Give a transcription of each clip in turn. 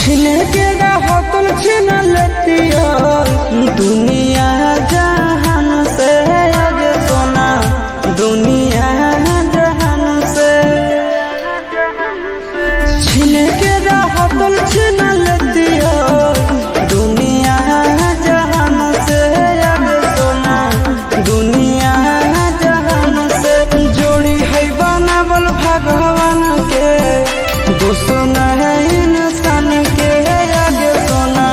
छीन के रहतल छीन लेतिया दुनिया जहान से आगे सोना दुनिया जहान से छीन के रहतल छीन लेतिया दुनिया जहान से आगे सोना दुनिया जहान से जोड़ी है बनावल भगवान के दुश्मन है इंसान के आगे सोना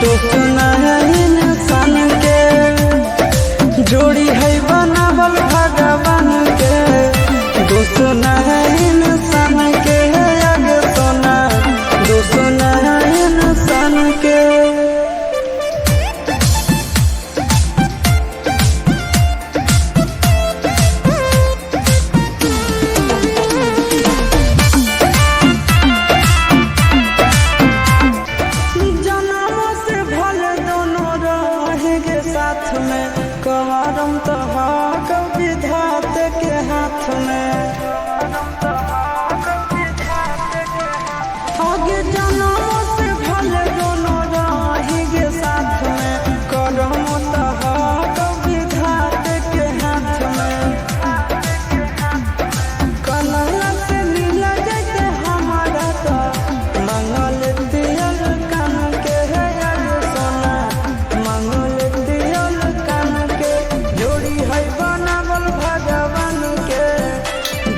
दुश्मन है इंसान के जोड़ी है बनावल भगवान के दुश्मन है इंसान के आगे सोना दुश्मन है इंसान के। साथ में कहरम तो हक विधाता के हाथ में आगे जन्म से भले दोनों रहेंगे साथ में करम तो हक विधाता के हाथ में कन्हैया से मिला जैसे हमारा तो मंगल दियल कान के है आगे सोना मंगल बनावल भगवान के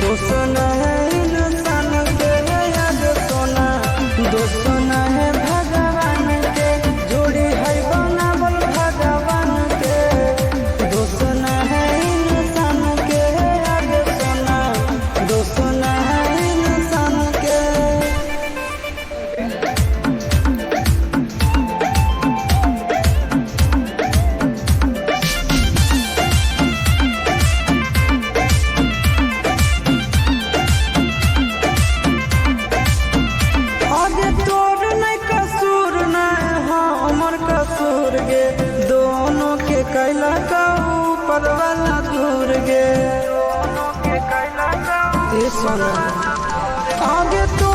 दुश्मन है इंसान के आगे सोना दुश्मन है भगवान के जोड़ी है बनावल भगवान के दुश्मन है इंसान के आगे सोना दुश्मन है इंसान के। कसूर गे दोनों के कैला का ऊपर वाला दूर गे आगे तो